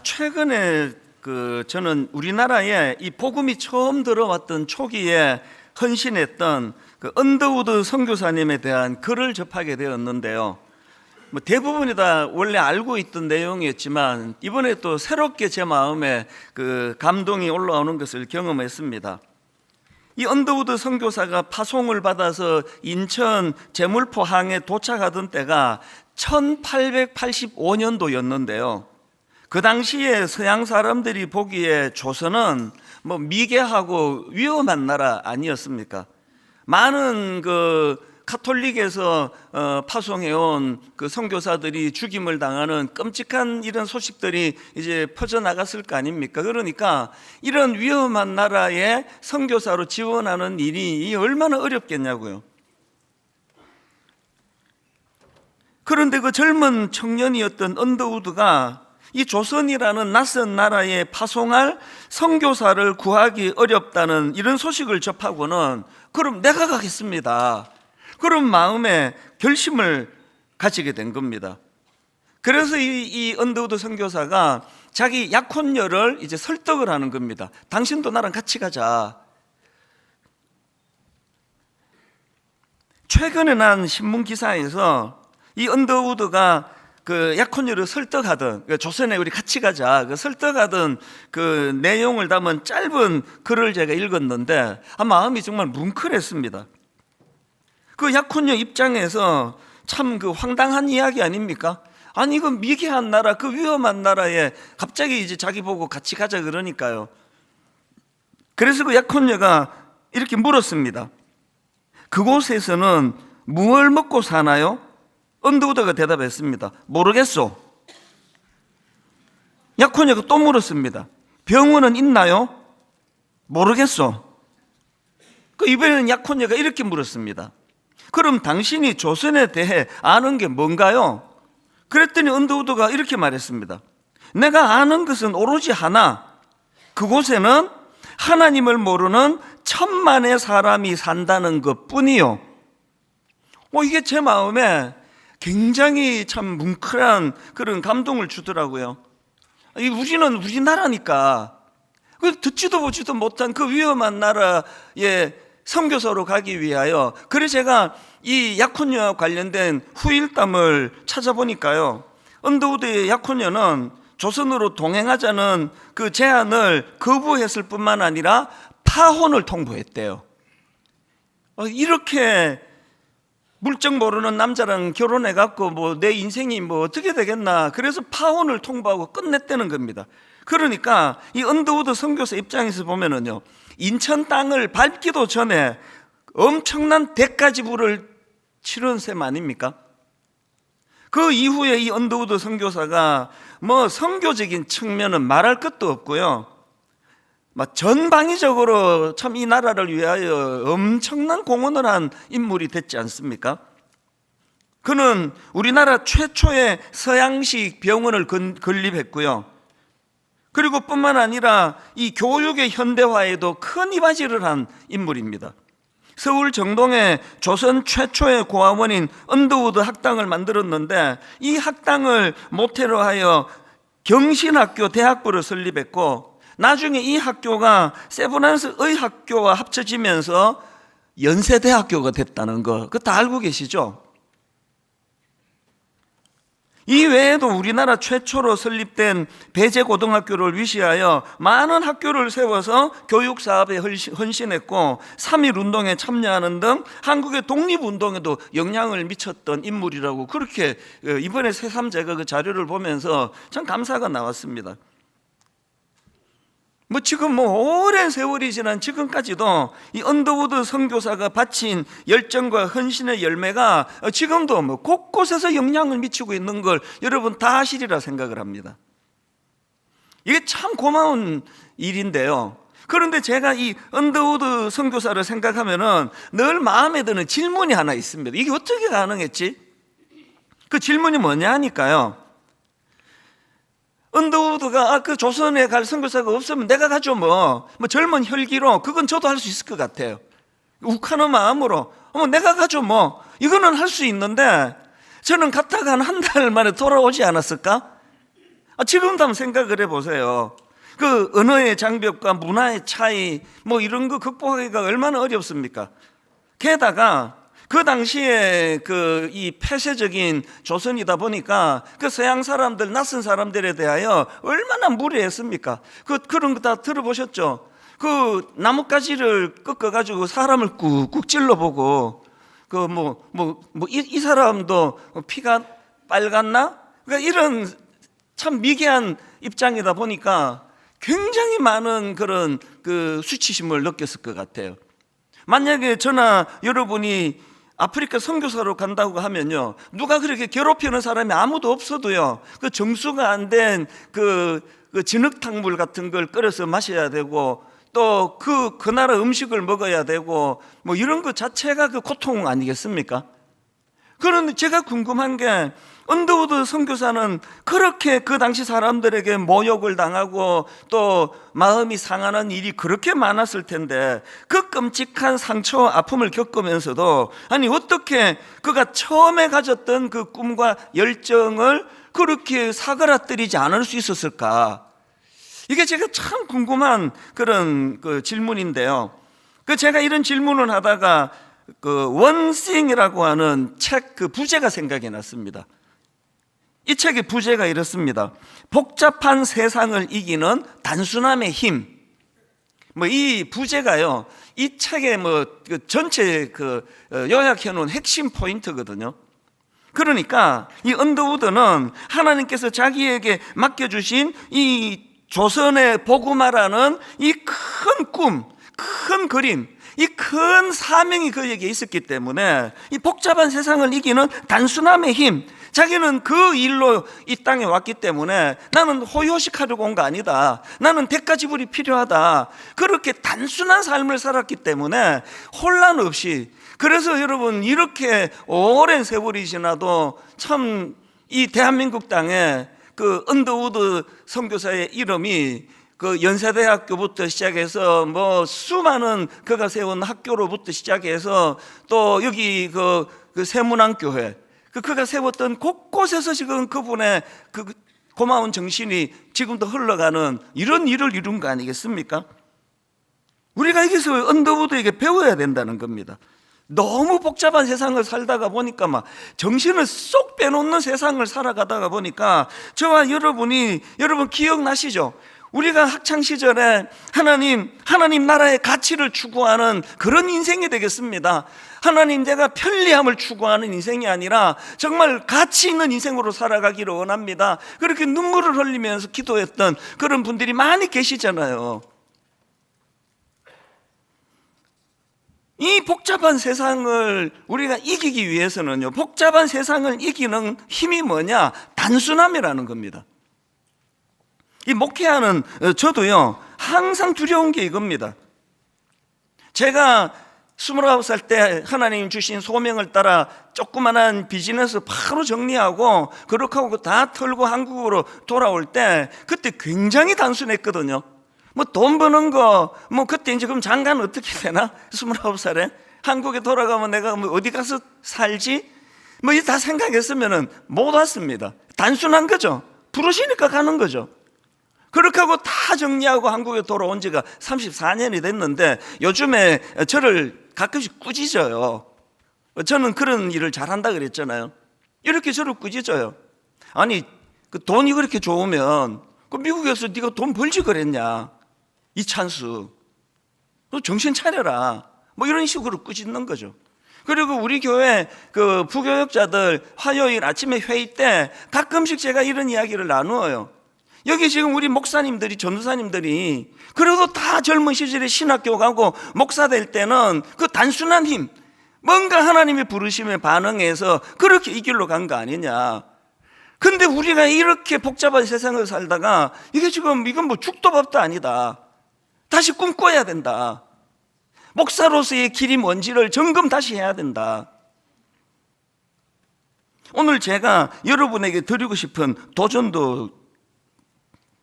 최근에 저는 우리나라에 이 복음이 처음 들어왔던 초기에 헌신했던 언더우드 선교사님에 대한 글을 접하게 되었는데요. 대부분이 다 원래 알고 있던 내용이었지만 이번에 또 새롭게 제 마음에 감동이 올라오는 것을 경험했습니다. 이 언더우드 선교사가 파송을 받아서 인천 제물포항에 도착하던 때가 1885년도였는데요. 그 당시에 서양 사람들이 보기에 조선은 미개하고 위험한 나라 아니었습니까? 많은 카톨릭에서 파송해온 선교사들이 죽임을 당하는 끔찍한 이런 소식들이 이제 퍼져나갔을 거 아닙니까? 그러니까 이런 위험한 나라에 선교사로 지원하는 일이 얼마나 어렵겠냐고요. 그런데 그 젊은 청년이었던 언더우드가 이 조선이라는 낯선 나라에 파송할 선교사를 구하기 어렵다는 이런 소식을 접하고는 그럼 내가 가겠습니다. 그런 마음에 결심을 가지게 된 겁니다. 그래서 이 언더우드 선교사가 자기 약혼녀를 이제 설득을 하는 겁니다. 당신도 나랑 같이 가자. 최근에 난 신문 기사에서 이 언더우드가 약혼녀를 설득하던, 조선에 우리 같이 가자, 설득하던 내용을 담은 짧은 글을 제가 읽었는데 마음이 정말 뭉클했습니다. 약혼녀 입장에서 참 황당한 이야기 아닙니까? 아니 이거 미개한 나라, 위험한 나라에 갑자기 이제 자기 보고 같이 가자 그러니까요. 그래서 약혼녀가 이렇게 물었습니다. 그곳에서는 무엇을 먹고 사나요? 언더우드가 대답했습니다. 모르겠소. 약혼녀가 또 물었습니다. 병원은 있나요? 모르겠소. 이번에는 약혼녀가 이렇게 물었습니다. 그럼 당신이 조선에 대해 아는 게 뭔가요? 그랬더니 언더우드가 이렇게 말했습니다. 내가 아는 것은 오로지 하나, 그곳에는 하나님을 모르는 천만의 사람이 산다는 것뿐이요. 이게 제 마음에 굉장히 참 뭉클한 그런 감동을 주더라고요. 우리는 우리나라니까 듣지도 보지도 못한 위험한 나라에 선교사로 가기 위하여, 그래서 제가 이 약혼녀와 관련된 후일담을 찾아보니까요, 언더우드의 약혼녀는 조선으로 동행하자는 제안을 거부했을 뿐만 아니라 파혼을 통보했대요. 이렇게 물정 모르는 남자랑 결혼해갖고 내 인생이 어떻게 되겠나, 그래서 파혼을 통보하고 끝냈다는 겁니다. 그러니까 이 언더우드 선교사 입장에서 보면은요, 인천 땅을 밟기도 전에 엄청난 대가 지불을 치른 셈 아닙니까? 그 이후에 이 언더우드 선교사가 선교적인 측면은 말할 것도 없고요, 전방위적으로 참 이 나라를 위하여 엄청난 공헌을 한 인물이 됐지 않습니까? 그는 우리나라 최초의 서양식 병원을 건립했고요, 그리고 뿐만 아니라 이 교육의 현대화에도 큰 이바지를 한 인물입니다. 서울 정동에 조선 최초의 고아원인 언더우드 학당을 만들었는데, 이 학당을 모태로 하여 경신학교 대학부를 설립했고, 나중에 이 학교가 세브란스 의학교와 합쳐지면서 연세대학교가 됐다는 거, 그거 다 알고 계시죠? 이 외에도 우리나라 최초로 설립된 배제고등학교를 위시하여 많은 학교를 세워서 교육사업에 헌신했고, 3.1운동에 참여하는 등 한국의 독립운동에도 영향을 미쳤던 인물이라고, 그렇게 이번에 새삼 제가 자료를 보면서 참 감사가 나왔습니다. 지금 오랜 세월이 지난 지금까지도 이 언더우드 선교사가 바친 열정과 헌신의 열매가 지금도 곳곳에서 영향을 미치고 있는 걸 여러분 다 아시리라 생각을 합니다. 이게 참 고마운 일인데요. 그런데 제가 이 언더우드 선교사를 생각하면은 늘 마음에 드는 질문이 하나 있습니다. 이게 어떻게 가능했지? 그 질문이 뭐냐 하니까요, 언더우드가 조선에 갈 선교사가 없으면 내가 가죠 젊은 혈기로, 그건 저도 할 수 있을 것 같아요. 욱하는 마음으로 내가 가죠 이거는 할 수 있는데, 저는 갔다가 한 달 만에 돌아오지 않았을까? 지금도 한번 생각을 해보세요. 그 언어의 장벽과 문화의 차이 뭐 이런 거 극복하기가 얼마나 어렵습니까? 게다가 그 당시에 그 이 폐쇄적인 조선이다 보니까 그 서양 사람들, 낯선 사람들에 대하여 얼마나 무례했습니까? 그런 거 다 들어보셨죠? 그 나뭇가지를 꺾어가지고 사람을 꾹꾹 찔러보고 이 사람도 피가 빨갛나? 그러니까 이런 참 미개한 입장이다 보니까 굉장히 많은 그런 그 수치심을 느꼈을 것 같아요. 만약에 저나 여러분이 아프리카 선교사로 간다고 하면요, 누가 그렇게 괴롭히는 사람이 아무도 없어도요, 그 정수가 안 된 그 진흙탕물 같은 걸 끓여서 마셔야 되고, 또 그 나라 음식을 먹어야 되고, 뭐 이런 것 자체가 그 고통 아니겠습니까? 그런데 제가 궁금한 게, 언더우드 선교사는 그렇게 그 당시 사람들에게 모욕을 당하고 또 마음이 상하는 일이 그렇게 많았을 텐데, 그 끔찍한 상처와 아픔을 겪으면서도 아니 어떻게 그가 처음에 가졌던 그 꿈과 열정을 그렇게 사그라뜨리지 않을 수 있었을까? 이게 제가 참 궁금한 그런 그 질문인데요. 제가 이런 질문을 하다가 그 원싱이라고 하는 책 그 부제가 생각이 났습니다. 이 책의 부제가 이렇습니다. 복잡한 세상을 이기는 단순함의 힘. 이 부제가요, 이 책의 전체 요약해 놓은 핵심 포인트거든요. 그러니까 이 언더우드는 하나님께서 자기에게 맡겨주신 이 조선의 복음화라는 이 큰 꿈, 큰 그림, 이 큰 사명이 그에게 있었기 때문에 이 복잡한 세상을 이기는 단순함의 힘, 자기는 그 일로 이 땅에 왔기 때문에 나는 호요식하려고 온 거 아니다, 나는 대가 지불이 필요하다, 그렇게 단순한 삶을 살았기 때문에 혼란 없이, 그래서 여러분 이렇게 오랜 세월이 지나도 참 이 대한민국 땅에 그 언더우드 선교사의 이름이 그 연세대학교부터 시작해서 수많은 그가 세운 학교로부터 시작해서 또 여기 그 세문안교회, 그가 세웠던 곳곳에서 지금 그분의 그 고마운 정신이 지금도 흘러가는 이런 일을 이룬 거 아니겠습니까? 우리가 여기서 언더우드에게 배워야 된다는 겁니다. 너무 복잡한 세상을 살다가 보니까 정신을 쏙 빼놓는 세상을 살아가다가 보니까 저와 여러분 기억나시죠? 우리가 학창시절에 하나님 나라의 가치를 추구하는 그런 인생이 되겠습니다. 하나님, 내가 편리함을 추구하는 인생이 아니라 정말 가치 있는 인생으로 살아가기를 원합니다. 그렇게 눈물을 흘리면서 기도했던 그런 분들이 많이 계시잖아요. 이 복잡한 세상을 우리가 이기기 위해서는요, 복잡한 세상을 이기는 힘이 뭐냐? 단순함이라는 겁니다. 이 목회하는 저도요, 항상 두려운 게 이겁니다. 제가 29살 때 하나님 주신 소명을 따라 조그만한 비즈니스 바로 정리하고 그렇게 하고 다 털고 한국으로 돌아올 때 그때 굉장히 단순했거든요. 돈 버는 거 그때 이제 그럼 장가는 어떻게 되나? 29살에 한국에 돌아가면 내가 어디 가서 살지? 이 다 생각했으면은 못 왔습니다. 단순한 거죠. 부르시니까 가는 거죠. 그렇게 하고 다 정리하고 한국에 돌아온 지가 34년이 됐는데 요즘에 저를 가끔씩 꾸짖어요. 저는 그런 일을 잘한다 그랬잖아요. 이렇게 저를 꾸짖어요. 아니, 그 돈이 그렇게 좋으면 그 미국에서 네가 돈 벌지 그랬냐? 이 찬스. 너 정신 차려라. 이런 식으로 꾸짖는 거죠. 그리고 우리 교회 그 부교역자들 화요일 아침에 회의 때 가끔씩 제가 이런 이야기를 나누어요. 여기 지금 우리 목사님들이, 전도사님들이 그래도 다 젊은 시절에 신학교 가고 목사 될 때는 그 단순한 힘, 뭔가 하나님의 부르심에 반응해서 그렇게 이 길로 간 거 아니냐. 근데 우리가 이렇게 복잡한 세상을 살다가 이건 죽도 밥도 아니다. 다시 꿈꿔야 된다. 목사로서의 길이 뭔지를 점검 다시 해야 된다. 오늘 제가 여러분에게 드리고 싶은 도전도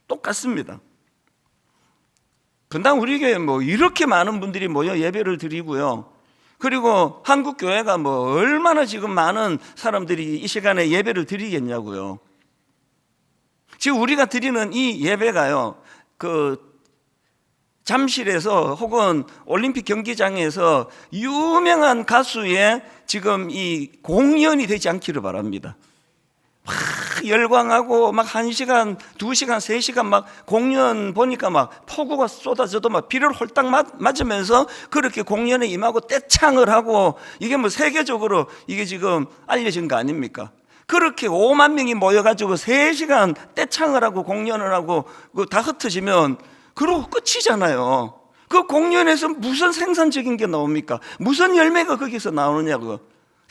똑같습니다. 분당 우리 교회 이렇게 많은 분들이 모여 예배를 드리고요. 그리고 한국 교회가 얼마나 지금 많은 사람들이 이 시간에 예배를 드리겠냐고요. 지금 우리가 드리는 이 예배가요, 잠실에서 혹은 올림픽 경기장에서 유명한 가수의 지금 이 공연이 되지 않기를 바랍니다. 막 열광하고 막 1시간, 2시간, 3시간 막 공연 보니까 막 폭우가 쏟아져도 막 비를 홀딱 맞으면서 그렇게 공연에 임하고 떼창을 하고, 이게 뭐 세계적으로 이게 지금 알려진 거 아닙니까? 그렇게 5만 명이 모여가지고 3시간 떼창을 하고 공연을 하고 다 흩어지면 그러고 끝이잖아요. 그 공연에서 무슨 생산적인 게 나옵니까? 무슨 열매가 거기서 나오느냐고요.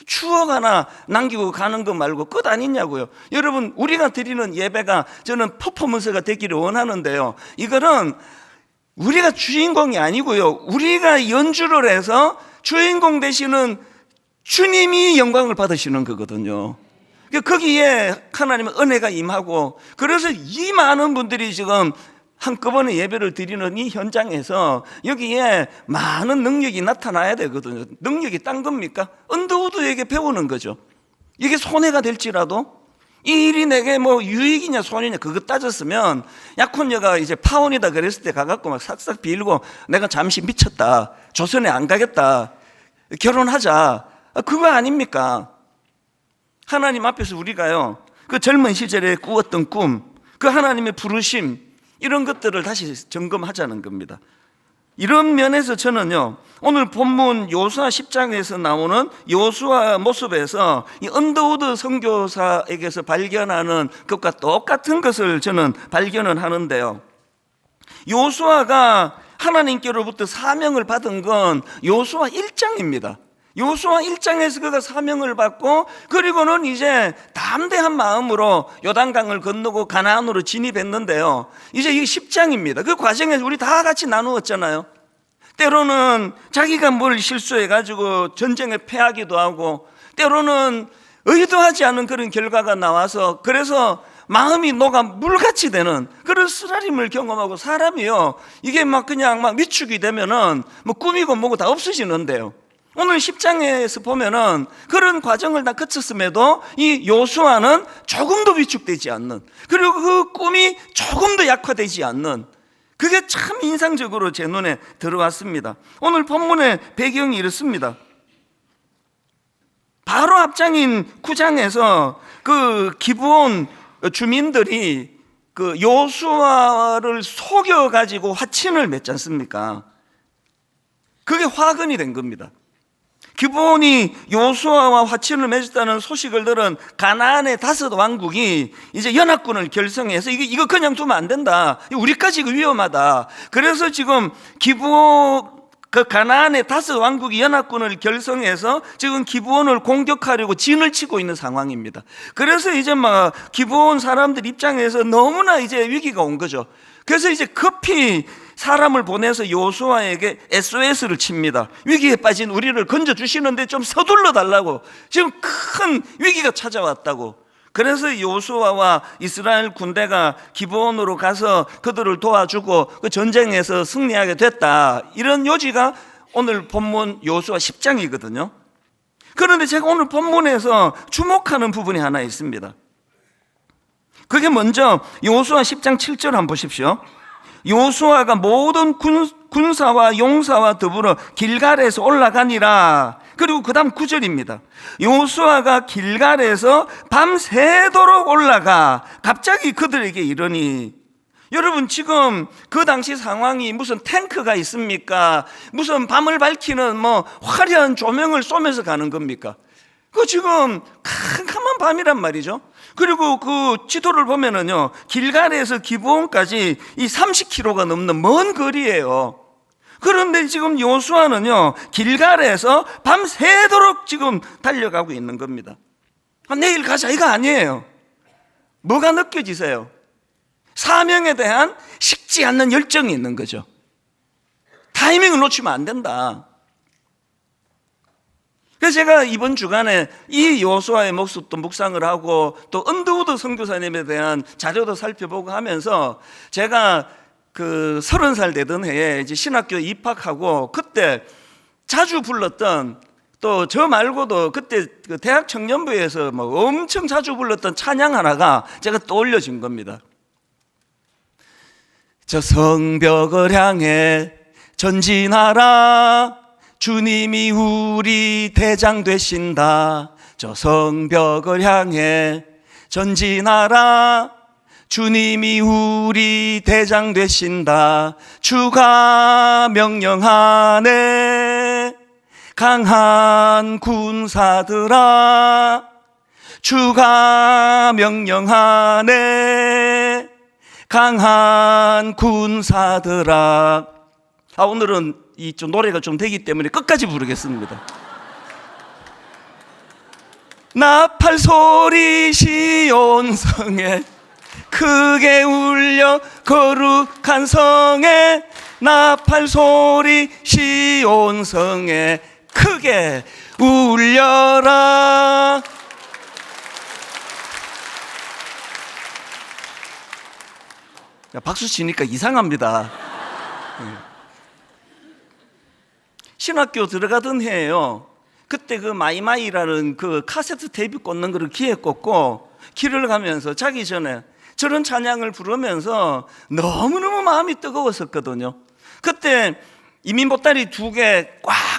추억 하나 남기고 가는 거 말고 끝 아니냐고요. 여러분, 우리가 드리는 예배가 저는 퍼포먼스가 되기를 원하는데요, 이거는 우리가 주인공이 아니고요, 우리가 연주를 해서 주인공 되시는 주님이 영광을 받으시는 거거든요. 거기에 하나님의 은혜가 임하고, 그래서 이 많은 분들이 지금 한꺼번에 예배를 드리는 이 현장에서 여기에 많은 능력이 나타나야 되거든요. 능력이 딴 겁니까? 언더우드에게 배우는 거죠. 이게 손해가 될지라도 이 일이 내게 뭐 유익이냐 손해냐 그거 따졌으면 약혼녀가 이제 파혼이다 그랬을 때 가갖고 막 싹싹 빌고 내가 잠시 미쳤다, 조선에 안 가겠다, 결혼하자, 그거 아닙니까? 하나님 앞에서 우리가요, 그 젊은 시절에 꾸었던 꿈, 그 하나님의 부르심, 이런 것들을 다시 점검하자는 겁니다. 이런 면에서 저는요, 오늘 본문 여호수아 10장에서 나오는 여호수아 모습에서 이 언더우드 선교사에게서 발견하는 것과 똑같은 것을 저는 발견을 하는데요, 여호수아가 하나님께로부터 사명을 받은 건 여호수아 1장입니다. 여호수아 1장에서 그가 사명을 받고, 그리고는 이제 담대한 마음으로 요단강을 건너고 가나안으로 진입했는데요, 이제 이게 10장입니다. 그 과정에서 우리 다 같이 나누었잖아요. 때로는 자기가 뭘 실수해가지고 전쟁에 패하기도 하고, 때로는 의도하지 않은 그런 결과가 나와서 그래서 마음이 녹아 물같이 되는 그런 쓰라림을 경험하고, 사람이요, 이게 막 그냥 막 위축이 되면은 뭐 꿈이고 뭐고 다 없어지는데요, 오늘 10장에서 보면은 그런 과정을 다 거쳤음에도 이 여호수아는 조금도 위축되지 않는, 그리고 그 꿈이 조금도 약화되지 않는, 그게 참 인상적으로 제 눈에 들어왔습니다. 오늘 본문의 배경이 이렇습니다. 바로 앞장인 9장에서 그 기브온 주민들이 그 여호수아를 속여가지고 화친을 맺지 않습니까? 그게 화근이 된 겁니다. 기브온이 여호수아와 화친을 맺었다는 소식을 들은 가나안의 5 왕국이 이제 연합군을 결성해서 이거 그냥 두면 안 된다, 우리까지 이거 위험하다. 그래서 지금 기브온, 그 가나안의 5 왕국이 연합군을 결성해서 지금 기브온을 공격하려고 진을 치고 있는 상황입니다. 그래서 이제 막 기브온 사람들 입장에서 너무나 이제 위기가 온 거죠. 그래서 이제 급히 사람을 보내서 여호수아에게 SOS를 칩니다. 위기에 빠진 우리를 건져주시는데 좀 서둘러 달라고, 지금 큰 위기가 찾아왔다고. 그래서 여호수아와 이스라엘 군대가 기브온으로 가서 그들을 도와주고 그 전쟁에서 승리하게 됐다, 이런 요지가 오늘 본문 여호수아 10장이거든요. 그런데 제가 오늘 본문에서 주목하는 부분이 하나 있습니다. 그게 먼저 여호수아 10장 7절 한번 보십시오. 여호수아가 모든 군사와 용사와 더불어 길갈에서 올라가니라. 그리고 그 다음 9절입니다. 여호수아가 길갈에서 밤새도록 올라가 갑자기 그들에게 이르니. 여러분, 지금 그 당시 상황이 무슨 탱크가 있습니까? 무슨 밤을 밝히는 뭐 화려한 조명을 쏘면서 가는 겁니까? 그 지금 캄캄한 밤이란 말이죠. 그리고 그 지도를 보면은요, 길갈에서 기브온까지 이 30km가 넘는 먼 거리예요. 그런데 지금 여호수아는요, 길갈에서 밤새도록 지금 달려가고 있는 겁니다. 내일 가자 이거 아니에요. 뭐가 느껴지세요? 사명에 대한 식지 않는 열정이 있는 거죠. 타이밍을 놓치면 안 된다. 그래서 제가 이번 주간에 이 여호수아의 모습도 묵상을 하고 또 언더우드 선교사님에 대한 자료도 살펴보고 하면서, 제가 그 30살 되던 해에 이제 신학교에 입학하고 그때 자주 불렀던, 또 저 말고도 그때 그 대학 청년부에서 뭐 엄청 자주 불렀던 찬양 하나가 제가 떠올려진 겁니다. 저 성벽을 향해 전진하라. 주님이 우리 대장 되신다. 저 성벽을 향해 전진하라. 주님이 우리 대장 되신다. 주가 명령하네. 강한 군사들아, 주가 명령하네. 강한 군사들아. 오늘은 이 좀 노래가 좀 되기 때문에 끝까지 부르겠습니다. 나팔 소리 시온성에 크게 울려 거룩한 성에. 나팔 소리 시온성에 크게 울려라. 박수 치니까 이상합니다. 신학교 들어가던 해에요, 그때 그 마이마이라는 그 카세트 테이프 꽂는 거를 귀에 꽂고 길을 가면서 자기 전에 저런 찬양을 부르면서 너무너무 마음이 뜨거웠었거든요. 그때 이민 보따리 2개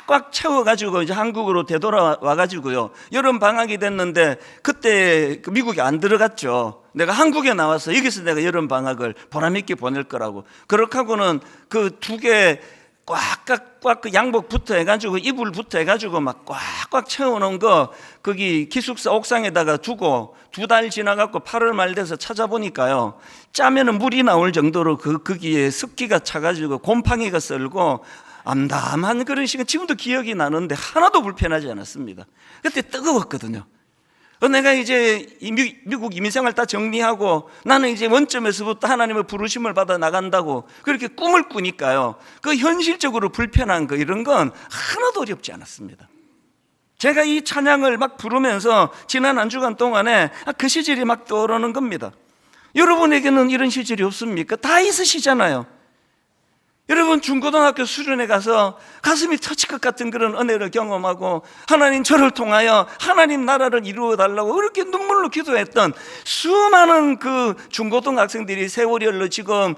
꽉꽉 채워가지고 이제 한국으로 되돌아와가지고요, 여름 방학이 됐는데 그때 미국에 안 들어갔죠. 내가 한국에 나와서 여기서 내가 여름 방학을 보람있게 보낼 거라고. 그렇게 하고는 그 2개 꽉꽉 그 양복부터 해가지고 이불부터 해가지고 막 꽉꽉 채워놓은 거 거기 기숙사 옥상에다가 두고 2달 지나갖고 8월 말 돼서 찾아보니까요, 짜면은 물이 나올 정도로 거기에 습기가 차가지고 곰팡이가 썰고 암담한 그런 시간, 지금도 기억이 나는데 하나도 불편하지 않았습니다. 그때 뜨거웠거든요. 내가 이제 미국 이민생활 다 정리하고 나는 이제 원점에서부터 하나님의 부르심을 받아 나간다고 그렇게 꿈을 꾸니까요, 그 현실적으로 불편한 거 이런 건 하나도 어렵지 않았습니다. 제가 이 찬양을 막 부르면서 지난 한 주간 동안에 그 시절이 막 떠오르는 겁니다. 여러분에게는 이런 시절이 없습니까? 다 있으시잖아요. 여러분 중고등학교 수련회 가서 가슴이 터질 것 같은 그런 은혜를 경험하고 하나님 저를 통하여 하나님 나라를 이루어 달라고 그렇게 눈물로 기도했던 수많은 그 중고등학생들이 세월이 흘러 지금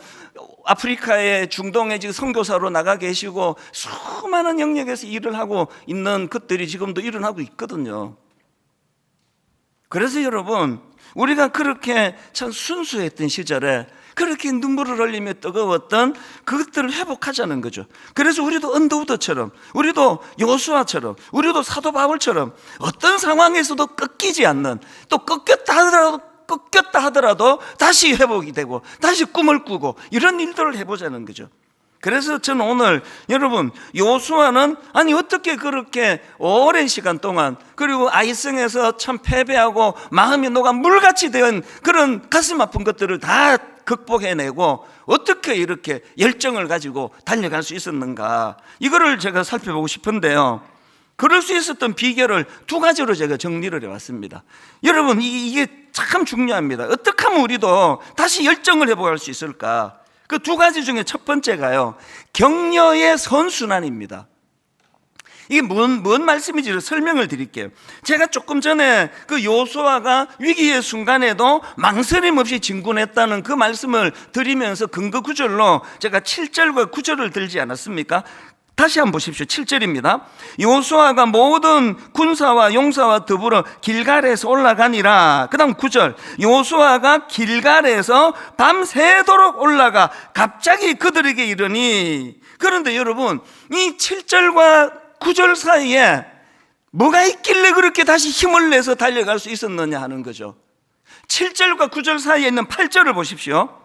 아프리카에 중동에 지금 선교사로 나가 계시고 수많은 영역에서 일을 하고 있는 것들이 지금도 일어나고 있거든요. 그래서 여러분, 우리가 그렇게 참 순수했던 시절에 그렇게 눈물을 흘리며 뜨거웠던 그것들을 회복하자는 거죠. 그래서 우리도 언더우드처럼, 우리도 요수아처럼, 우리도 사도 바울처럼 어떤 상황에서도 꺾이지 않는, 또 꺾였다 하더라도 다시 회복이 되고 다시 꿈을 꾸고 이런 일들을 해보자는 거죠. 그래서 저는 오늘 여러분, 요수아는 아니 어떻게 그렇게 오랜 시간 동안, 그리고 아이성에서 참 패배하고 마음이 녹아 물같이 된 그런 가슴 아픈 것들을 다 극복해내고 어떻게 이렇게 열정을 가지고 달려갈 수 있었는가, 이거를 제가 살펴보고 싶은데요, 그럴 수 있었던 비결을 2가지로 제가 정리를 해왔습니다. 여러분, 이게 참 중요합니다. 어떻게 하면 우리도 다시 열정을 회복할 수 있을까? 그 2가지 중에 첫 번째가요, 격려의 선순환입니다. 이게 뭔 말씀인지 설명을 드릴게요. 제가 조금 전에 그 요수아가 위기의 순간에도 망설임 없이 진군했다는 그 말씀을 드리면서 근거 구절로 제가 7절과 9절을 들지 않았습니까? 다시 한번 보십시오. 7절입니다. 요수아가 모든 군사와 용사와 더불어 길갈에서 올라가니라. 그 다음 9절. 요수아가 길갈에서 밤새도록 올라가 갑자기 그들에게 이르니. 그런데 여러분, 이 7절과 9절 사이에 뭐가 있길래 그렇게 다시 힘을 내서 달려갈 수 있었느냐 하는 거죠. 7절과 9절 사이에 있는 8절을 보십시오.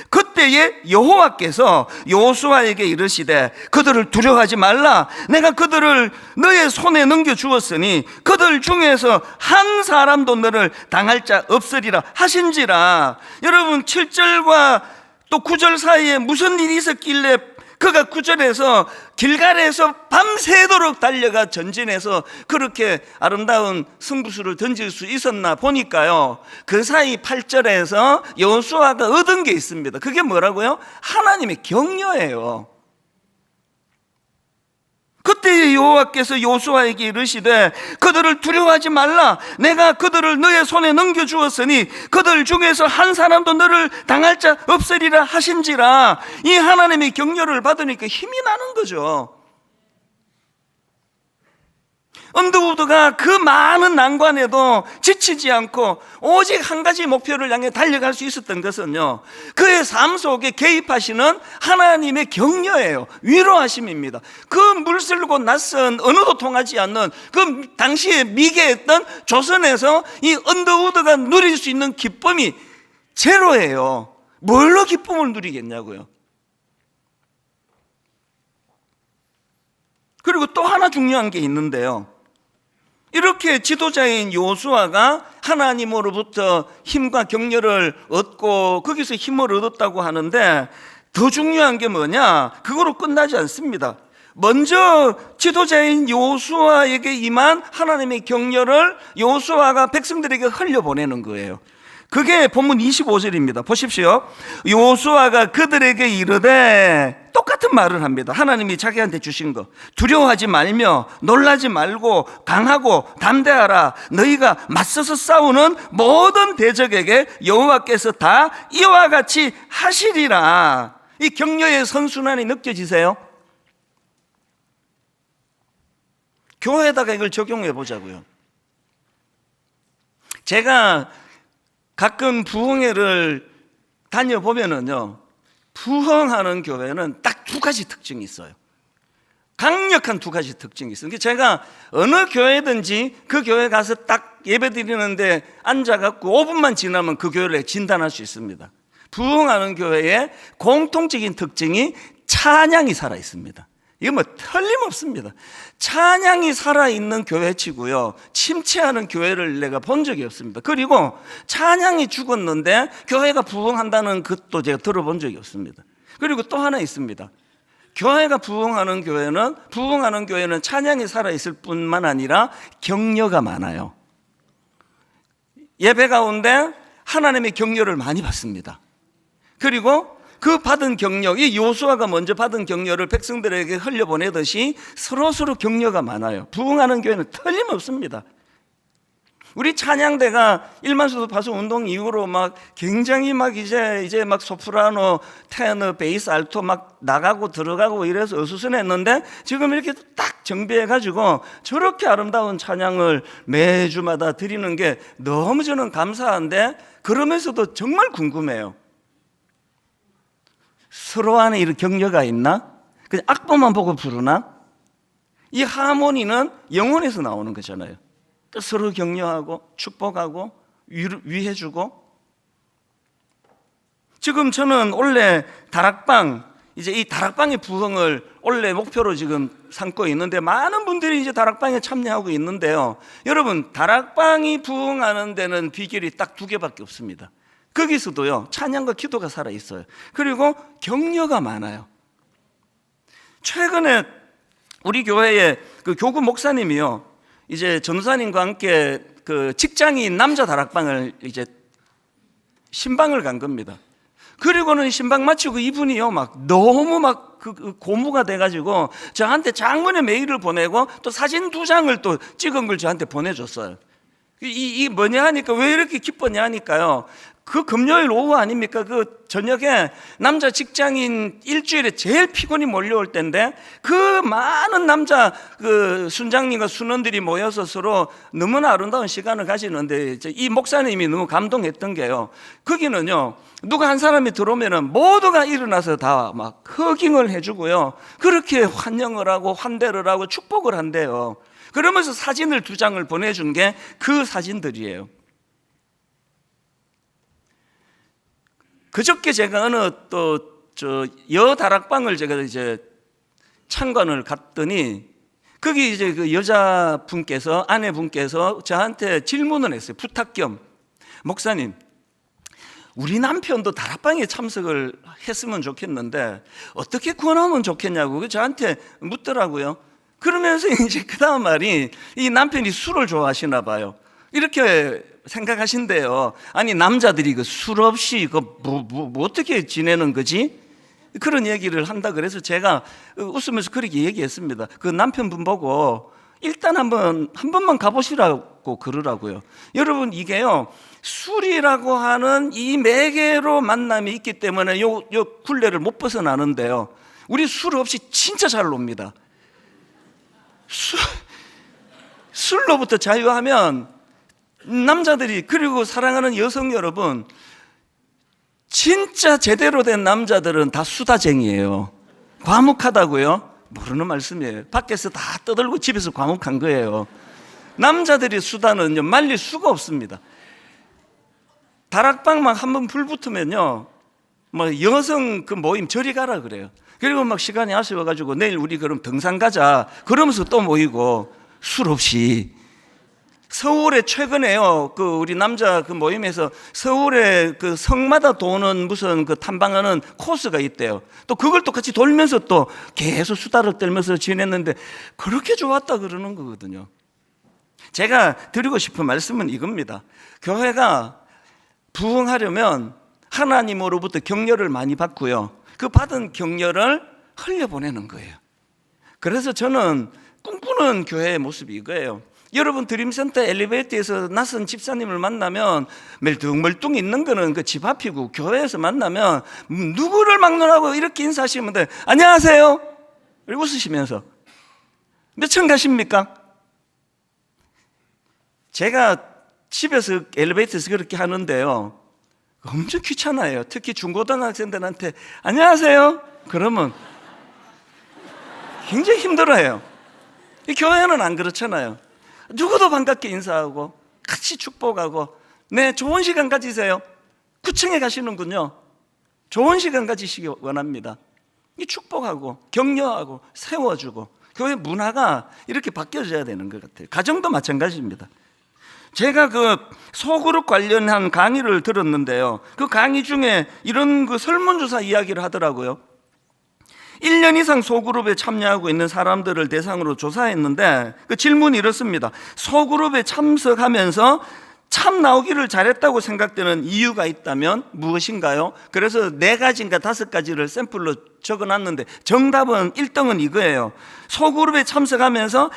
그때에 여호와께서 요수아에게 이르시되 그들을 두려워하지 말라. 내가 그들을 너의 손에 넘겨주었으니 그들 중에서 한 사람도 너를 당할 자 없으리라 하신지라. 여러분, 7절과 또 9절 사이에 무슨 일이 있었길래 그가 9절에서 길갈에서 밤새도록 달려가 전진해서 그렇게 아름다운 승부수를 던질 수 있었나 보니까요, 그 사이 8절에서 여호수아가 얻은 게 있습니다. 그게 뭐라고요? 하나님의 격려예요. 그때 여호와께서 요수아에게 이르시되 그들을 두려워하지 말라. 내가 그들을 너의 손에 넘겨주었으니 그들 중에서 한 사람도 너를 당할 자 없으리라 하신지라. 이 하나님의 격려를 받으니까 힘이 나는 거죠. 언더우드가 그 많은 난관에도 지치지 않고 오직 한 가지 목표를 향해 달려갈 수 있었던 것은요, 그의 삶 속에 개입하시는 하나님의 격려예요. 위로하심입니다. 그 물들고 낯선 언어도 통하지 않는 그 당시에 미개했던 조선에서 이 언더우드가 누릴 수 있는 기쁨이 제로예요. 뭘로 기쁨을 누리겠냐고요. 그리고 또 하나 중요한 게 있는데요, 이렇게 지도자인 요수아가 하나님으로부터 힘과 격려를 얻고 거기서 힘을 얻었다고 하는데, 더 중요한 게 뭐냐? 그거로 끝나지 않습니다. 먼저 지도자인 요수아에게 임한 하나님의 격려를 요수아가 백성들에게 흘려보내는 거예요. 그게 본문 25절입니다. 보십시오. 요수아가 그들에게 이르되, 똑같은 말을 합니다. 하나님이 자기한테 주신 거. 두려워하지 말며 놀라지 말고 강하고 담대하라. 너희가 맞서서 싸우는 모든 대적에게 여호와께서 다 이와 같이 하시리라. 이 격려의 선순환이 느껴지세요? 교회에다가 이걸 적용해 보자고요. 제가 가끔 부흥회를 다녀보면은요, 부흥하는 교회는 딱 두 가지 특징이 있어요. 강력한 두 가지 특징이 있어요. 제가 어느 교회든지 그 교회 가서 딱 예배 드리는데 앉아갖고 5분만 지나면 그 교회를 진단할 수 있습니다. 부흥하는 교회의 공통적인 특징이 찬양이 살아 있습니다. 이거 뭐 틀림없습니다. 찬양이 살아있는 교회치고요, 침체하는 교회를 내가 본 적이 없습니다. 그리고 찬양이 죽었는데 교회가 부흥한다는 것도 제가 들어본 적이 없습니다. 그리고 또 하나 있습니다. 교회가 부흥하는 교회는 찬양이 살아있을 뿐만 아니라 격려가 많아요. 예배 가운데 하나님의 격려를 많이 받습니다. 그리고 그 받은 격려, 이 요수아가 먼저 받은 격려를 백성들에게 흘려보내듯이 서로 격려가 많아요. 부흥하는 교회는 틀림없습니다. 우리 찬양대가 일만수도 파수 운동 이후로 막 굉장히 막 이제 막 소프라노, 테너, 베이스, 알토 막 나가고 들어가고 이래서 어수선했는데, 지금 이렇게 딱 정비해가지고 저렇게 아름다운 찬양을 매주마다 드리는 게 너무 저는 감사한데, 그러면서도 정말 궁금해요. 서로 안에 이런 격려가 있나? 그냥 악보만 보고 부르나? 이 하모니는 영혼에서 나오는 거잖아요. 서로 격려하고 축복하고 위해주고. 지금 저는 원래 다락방, 이제 이 다락방의 부흥을 원래 목표로 지금 삼고 있는데, 많은 분들이 이제 다락방에 참여하고 있는데요, 여러분, 다락방이 부흥하는 데는 비결이 딱 두 개밖에 없습니다. 거기서도요, 찬양과 기도가 살아있어요. 그리고 격려가 많아요. 최근에 우리 교회에 그 교구 목사님이요, 이제 전도사님과 함께 그 직장인 남자 다락방을 이제 신방을 간 겁니다. 그리고는 신방 마치고 이분이요, 막 너무 막 그 고무가 돼가지고 저한테 장문의 메일을 보내고 또 사진 2장을 또 찍은 걸 저한테 보내줬어요. 이 뭐냐 하니까, 왜 이렇게 기뻤냐 하니까요, 그 금요일 오후 아닙니까? 그 저녁에 남자 직장인 일주일에 제일 피곤이 몰려올 때인데, 그 많은 남자 그 순장님과 순원들이 모여서 서로 너무나 아름다운 시간을 가지는데, 이 목사님이 너무 감동했던 게요, 거기는요, 누가 한 사람이 들어오면은 모두가 일어나서 다 막 허깅을 해주고요, 그렇게 환영을 하고 환대를 하고 축복을 한대요. 그러면서 사진을 2장을 보내준 게 그 사진들이에요. 그저께 제가 어느 또 여 다락방을 제가 이제 참관을 갔더니, 거기 이제 그 여자분께서, 아내분께서 저한테 질문을 했어요. 부탁 겸, 목사님, 우리 남편도 다락방에 참석을 했으면 좋겠는데 어떻게 구원하면 좋겠냐고 저한테 묻더라고요. 그러면서 이제 그 다음 말이, 이 남편이 술을 좋아하시나 봐요. 이렇게 생각하신대요. 아니, 남자들이 그 술 없이 뭐 어떻게 지내는 거지? 그런 얘기를 한다 그래서 제가 웃으면서 그렇게 얘기했습니다. 그 남편분 보고 일단 한 번만 가보시라고 그러라고요. 여러분, 이게요, 술이라고 하는 이 매개로 만남이 있기 때문에 요 굴레를 못 벗어나는데요, 우리 술 없이 진짜 잘 놉니다. 술로부터 자유하면 남자들이, 그리고 사랑하는 여성 여러분, 진짜 제대로 된 남자들은 다 수다쟁이에요. 과묵하다고요? 모르는 말씀이에요. 밖에서 다 떠들고 집에서 과묵한 거예요. 남자들이 수다는요, 말릴 수가 없습니다. 다락방만 한번 불 붙으면요, 뭐 여성 그 모임 저리 가라 그래요. 그리고 막 시간이 아쉬워가지고 내일 우리 그럼 등산 가자 그러면서 또 모이고, 술 없이. 서울에 최근에요, 그 우리 남자 그 모임에서 서울에 그 성마다 도는 무슨 그 탐방하는 코스가 있대요. 또 그걸 또 같이 돌면서 또 계속 수다를 떨면서 지냈는데 그렇게 좋았다 그러는 거거든요. 제가 드리고 싶은 말씀은 이겁니다. 교회가 부흥하려면 하나님으로부터 격려를 많이 받고요, 그 받은 격려를 흘려보내는 거예요. 그래서 저는 꿈꾸는 교회의 모습이 이거예요. 여러분, 드림센터 엘리베이터에서 낯선 집사님을 만나면 멀뚱멀뚱 있는 거는 그 집 앞이고, 교회에서 만나면 누구를 막론하고 이렇게 인사하시면 돼. 안녕하세요. 웃으시면서. 몇 층 가십니까? 제가 집에서 엘리베이터에서 그렇게 하는데요, 엄청 귀찮아요. 특히 중고등학생들한테 안녕하세요 그러면 굉장히 힘들어해요. 이 교회는 안 그렇잖아요. 누구도 반갑게 인사하고 같이 축복하고, 네, 좋은 시간 가지세요. 9층에 가시는군요. 좋은 시간 가지시기 원합니다. 이 축복하고 격려하고 세워주고, 교회 문화가 이렇게 바뀌어져야 되는 것 같아요. 가정도 마찬가지입니다. 제가 그 소그룹 관련한 강의를 들었는데요, 그 강의 중에 이런 그 설문조사 이야기를 하더라고요. 1년 이상 소그룹에 참여하고 있는 사람들을 대상으로 조사했는데 그 질문이 이렇습니다. 소그룹에 참석하면서 참 나오기를 잘했다고 생각되는 이유가 있다면 무엇인가요? 그래서 4가지인가 5가지를 샘플로 적어놨는데 정답은 1등은 이거예요. 소그룹에 참석하면서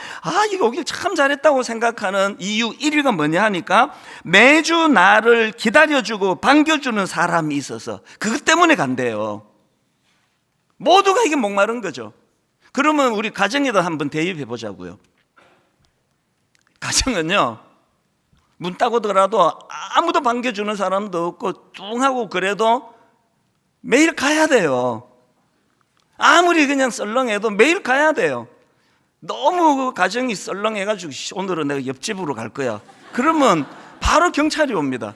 이거 오길 참 잘했다고 생각하는 이유 1위가 뭐냐 하니까, 매주 나를 기다려주고 반겨주는 사람이 있어서 그것 때문에 간대요. 모두가 이게 목마른 거죠. 그러면 우리 가정에도 한번 대입해 보자고요. 가정은요, 문 따고 들어도 아무도 반겨주는 사람도 없고 뚱하고 그래도 매일 가야 돼요. 아무리 그냥 썰렁해도 매일 가야 돼요. 너무 그 가정이 썰렁해가지고 오늘은 내가 옆집으로 갈 거야 그러면 바로 경찰이 옵니다.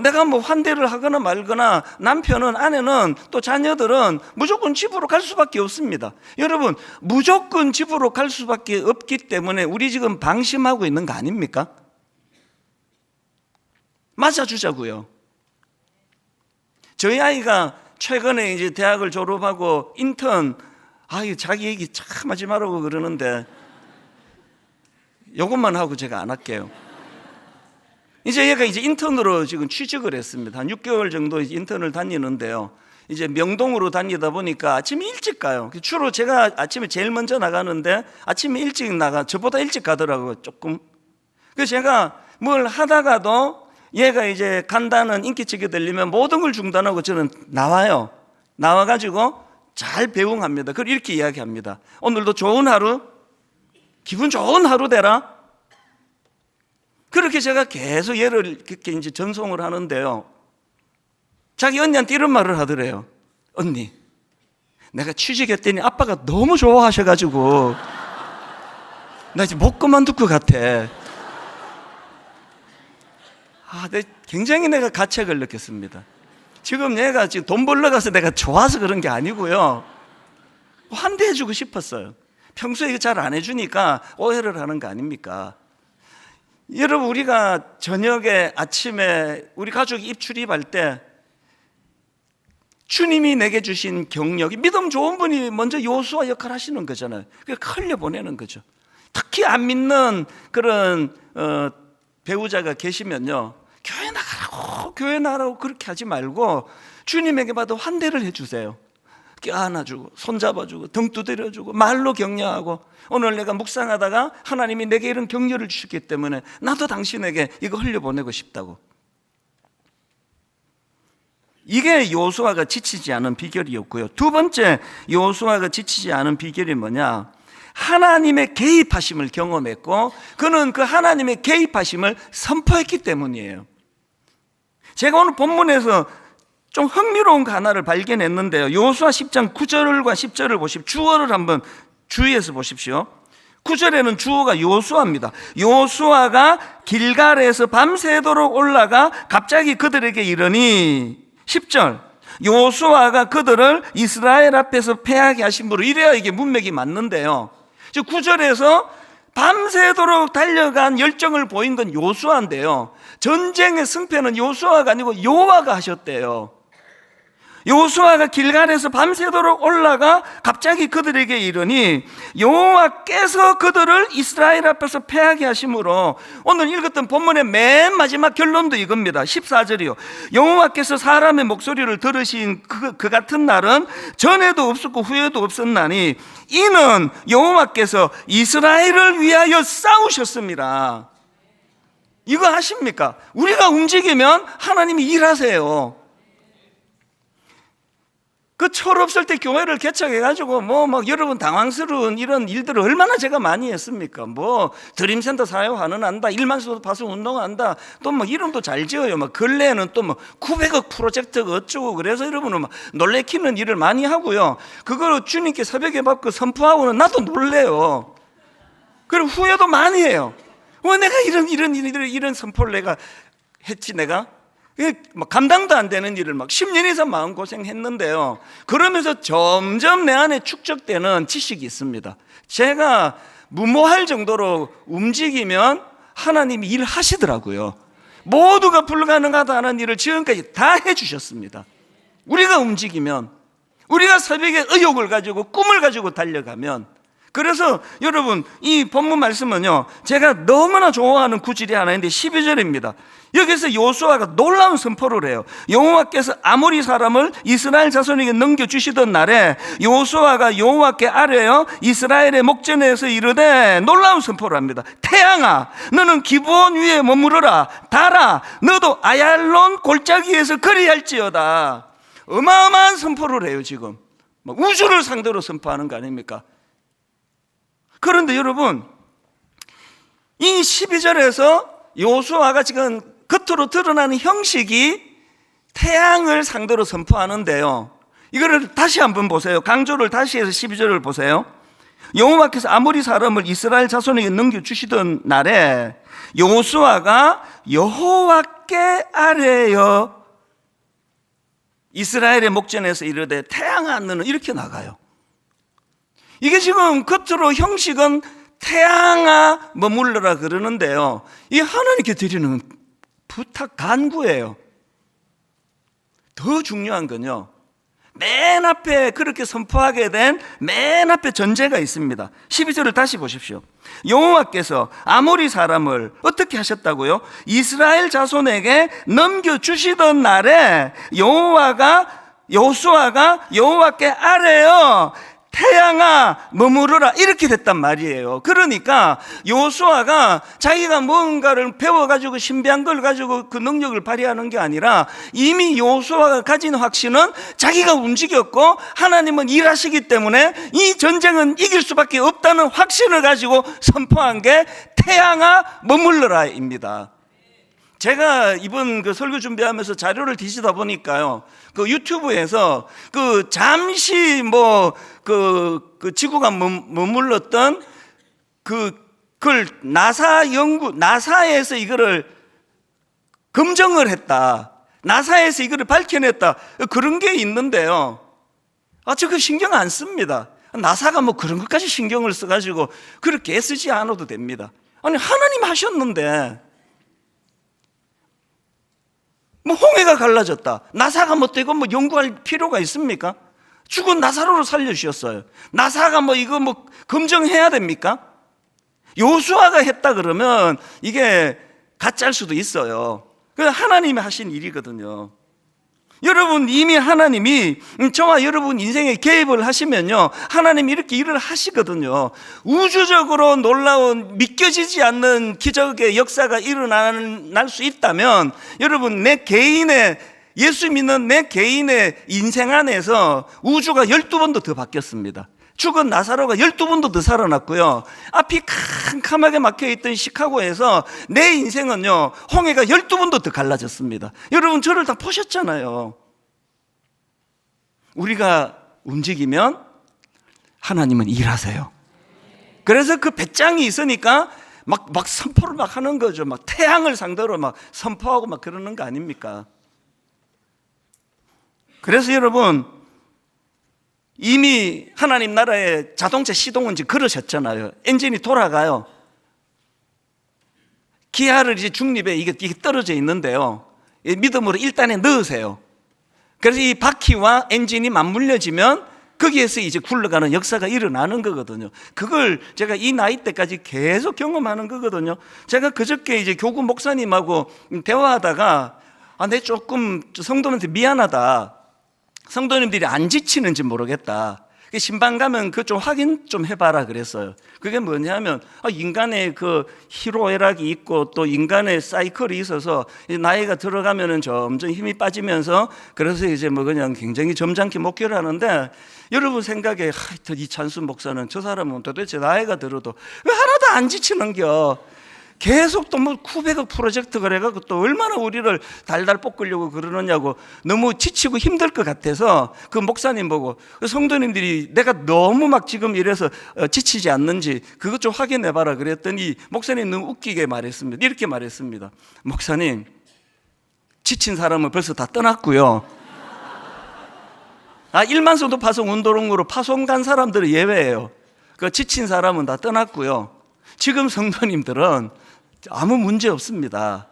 내가 환대를 하거나 말거나, 남편은, 아내는, 또 자녀들은 무조건 집으로 갈 수밖에 없습니다. 여러분, 무조건 집으로 갈 수밖에 없기 때문에 우리 지금 방심하고 있는 거 아닙니까? 맞아주자고요. 저희 아이가 최근에 이제 대학을 졸업하고 인턴, 자기 얘기 참 하지 말라고 그러는데 이것만 하고 제가 안 할게요. 이제 얘가 인턴으로 지금 취직을 했습니다. 한 6개월 정도 인턴을 다니는데요, 이제 명동으로 다니다 보니까 아침에 일찍 가요. 주로 제가 아침에 제일 먼저 나가는데 아침에 일찍 저보다 일찍 가더라고요, 조금. 그래서 제가 뭘 하다가도 얘가 이제 간다는 인기척이 들리면 모든 걸 중단하고 저는 나와요. 나와가지고 잘 배웅합니다. 그리고 이렇게 이야기합니다. 오늘도 좋은 하루, 기분 좋은 하루 되라. 그렇게 제가 계속 얘를 이렇게 이제 전송을 하는데요, 자기 언니한테 이런 말을 하더래요. 언니, 내가 취직했더니 아빠가 너무 좋아하셔가지고 나 이제 못 그만둘 것 같아. 굉장히 내가 가책을 느꼈습니다. 지금 얘가 지금 돈 벌러 가서 내가 좋아서 그런 게 아니고요, 환대해주고 싶었어요. 평소에 잘 안 해주니까 오해를 하는 거 아닙니까? 여러분, 우리가 저녁에 아침에 우리 가족이 입출입할 때 주님이 내게 주신 경력이, 믿음 좋은 분이 먼저 요수아 역할을 하시는 거잖아요. 그러니까 흘려보내는 거죠. 특히 안 믿는 그런 배우자가 계시면요, 교회 나가라고 교회 나라고 그렇게 하지 말고 주님에게 받아 환대를 해주세요. 껴안아주고 손잡아주고 등 두드려주고 말로 격려하고, 오늘 내가 묵상하다가 하나님이 내게 이런 격려를 주셨기 때문에 나도 당신에게 이거 흘려보내고 싶다고. 이게 여호수아가 지치지 않은 비결이었고요. 두 번째 여호수아가 지치지 않은 비결이 뭐냐, 하나님의 개입하심을 경험했고 그는 그 하나님의 개입하심을 선포했기 때문이에요. 제가 오늘 본문에서 좀 흥미로운 거 하나를 발견했는데요. 여호수아 10장 9절과 10절을 보십시오. 주어를 한번 주의해서 보십시오. 9절에는 주어가 여호수아입니다. 여호수아가 길갈에서 밤새도록 올라가 갑자기 그들에게 이르니, 10절 여호수아가 그들을 이스라엘 앞에서 패하게 하심으로, 이래야 이게 문맥이 맞는데요. 9절에서 밤새도록 달려간 열정을 보인 건 여호수아인데요, 전쟁의 승패는 여호수아가 아니고 여호와가 하셨대요. 여호수아가 길갈에서 밤새도록 올라가 갑자기 그들에게 이르니 여호와께서 그들을 이스라엘 앞에서 패하게 하심으로, 오늘 읽었던 본문의 맨 마지막 결론도 이겁니다. 14절이요. 여호와께서 사람의 목소리를 들으신 그 같은 날은 전에도 없었고 후에도 없었나니 이는 여호와께서 이스라엘을 위하여 싸우셨습니다. 이거 아십니까? 우리가 움직이면 하나님이 일하세요. 그 철없을 때 교회를 개척해가지고 막 여러분 당황스러운 이런 일들을 얼마나 제가 많이 했습니까? 드림센터 사역하는 한다, 1만 파수 운동한다, 또 이름도 잘 지어요. 근래에는 또 900억 프로젝트가 어쩌고, 그래서 여러분은 놀래키는 일을 많이 하고요. 그걸 주님께 새벽에 받고 선포하고는 나도 놀래요. 그리고 후회도 많이 해요. 왜 내가 이런 선포를 내가 했지, 내가? 감당도 안 되는 일을 10년 이상 마음고생했는데요. 그러면서 점점 내 안에 축적되는 지식이 있습니다. 제가 무모할 정도로 움직이면 하나님이 일하시더라고요. 모두가 불가능하다는 일을 지금까지 다 해주셨습니다. 우리가 움직이면, 우리가 새벽에 의욕을 가지고 꿈을 가지고 달려가면. 그래서 여러분, 이 본문 말씀은요, 제가 너무나 좋아하는 구절이 하나 있는데 12절입니다. 여기서 여호수아가 놀라운 선포를 해요. 여호와께서 아모리 사람을 이스라엘 자손에게 넘겨주시던 날에 여호수아가 여호와께 아뢰어 이스라엘의 목전에서 이르되, 놀라운 선포를 합니다. 태양아, 너는 기브온 위에 머무르라. 달아, 너도 아얄론 골짜기에서 거리할지어다. 어마어마한 선포를 해요. 지금 우주를 상대로 선포하는 거 아닙니까? 그런데 여러분, 이 12절에서 여호수아가 지금 겉으로 드러나는 형식이 태양을 상대로 선포하는데요, 이거를 다시 한번 보세요. 강조를 다시 해서 12절을 보세요. 여호와께서 아모리 사람을 이스라엘 자손에게 넘겨주시던 날에 여호수아가 여호와께 아뢰어 이스라엘의 목전에서 이르되 태양아 너는, 이렇게 나가요. 이게 지금 겉으로 형식은 태양아 머물러라 그러는데요, 이 하나님께 드리는 부탁, 간구예요. 더 중요한 건요, 맨 앞에 그렇게 선포하게 된 맨 앞에 전제가 있습니다. 12절을 다시 보십시오. 여호와께서 아모리 사람을 어떻게 하셨다고요? 이스라엘 자손에게 넘겨주시던 날에 여호수아가 여호와께 아뢰어 태양아 머무르라, 이렇게 됐단 말이에요. 그러니까 여호수아가 자기가 뭔가를 배워가지고 신비한 걸 가지고 그 능력을 발휘하는 게 아니라, 이미 여호수아가 가진 확신은 자기가 움직였고 하나님은 일하시기 때문에 이 전쟁은 이길 수밖에 없다는 확신을 가지고 선포한 게 태양아 머물러라입니다. 제가 이번 그 설교 준비하면서 자료를 뒤지다 보니까요, 그 유튜브에서 잠시 그 지구가 머물렀던 그걸 나사에서 이거를 검증을 했다, 나사에서 이거를 밝혀냈다, 그런 게 있는데요. 저거 신경 안 씁니다. 나사가 그런 것까지 신경을 써가지고 그렇게 애쓰지 않아도 됩니다. 아니, 하나님 하셨는데 홍해가 갈라졌다, 나사가 되고 연구할 필요가 있습니까? 죽은 나사로를 살려주셨어요. 나사가 이거 검증해야 됩니까? 여호수아가 했다 그러면 이게 가짜일 수도 있어요. 그 하나님이 하신 일이거든요. 여러분, 이미 하나님이 저와 여러분 인생에 개입을 하시면요, 하나님이 이렇게 일을 하시거든요. 우주적으로 놀라운 믿겨지지 않는 기적의 역사가 일어날 수 있다면, 여러분, 내 개인의, 예수 믿는 내 개인의 인생 안에서 우주가 12번도 더 바뀌었습니다. 죽은 나사로가 12번도 더 살아났고요, 앞이 캄캄하게 막혀있던 시카고에서 내 인생은요, 홍해가 12번도 더 갈라졌습니다. 여러분, 저를 다 보셨잖아요. 우리가 움직이면 하나님은 일하세요. 그래서 그 배짱이 있으니까 막 선포를 막 하는 거죠. 막 태양을 상대로 막 선포하고 막 그러는 거 아닙니까? 그래서 여러분, 이미 하나님 나라의 자동차 시동은 지금 걸으셨잖아요. 엔진이 돌아가요. 기아를 이제 중립에 이게 떨어져 있는데요, 믿음으로 1단에 넣으세요. 그래서 이 바퀴와 엔진이 맞물려지면 거기에서 이제 굴러가는 역사가 일어나는 거거든요. 그걸 제가 이 나이 때까지 계속 경험하는 거거든요. 제가 그저께 이제 교구 목사님하고 대화하다가, 내 조금 성도님한테 미안하다, 성도님들이 안 지치는지 모르겠다, 신방 가면 그거 좀 확인 좀 해봐라 그랬어요. 그게 뭐냐면, 인간의 그 희로애락이 있고 또 인간의 사이클이 있어서 나이가 들어가면은 점점 힘이 빠지면서, 그래서 이제 뭐 그냥 굉장히 점잖게 목회를 하는데, 여러분 생각에 하여튼 이 찬수 목사는, 저 사람은 도대체 나이가 들어도 왜 하나도 안 지치는겨? 계속 또 뭐 900억 프로젝트가 그래가지고 또 얼마나 우리를 달달 볶으려고 그러느냐고 너무 지치고 힘들 것 같아서 그 목사님 보고, 성도님들이 내가 너무 막 지금 이래서 지치지 않는지 그것 좀 확인해봐라 그랬더니 목사님 너무 웃기게 말했습니다. 이렇게 말했습니다. 목사님, 지친 사람은 벌써 다 떠났고요, 1만 성도 파송 운동으로 파송 간 사람들은 예외예요. 그 지친 사람은 다 떠났고요, 지금 성도님들은 아무 문제 없습니다.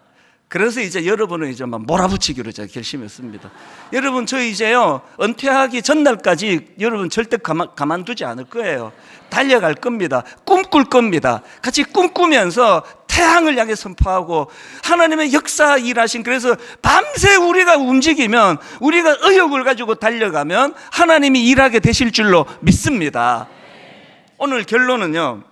그래서 이제 여러분은 이제 막 몰아붙이기로 제가 결심했습니다. 여러분, 저 이제요, 은퇴하기 전날까지 여러분 절대 가만두지 않을 거예요. 달려갈 겁니다. 꿈꿀 겁니다. 같이 꿈꾸면서 태양을 향해 선포하고 하나님의 역사 일하신, 그래서 밤새 우리가 움직이면, 우리가 의욕을 가지고 달려가면 하나님이 일하게 되실 줄로 믿습니다. 오늘 결론은요,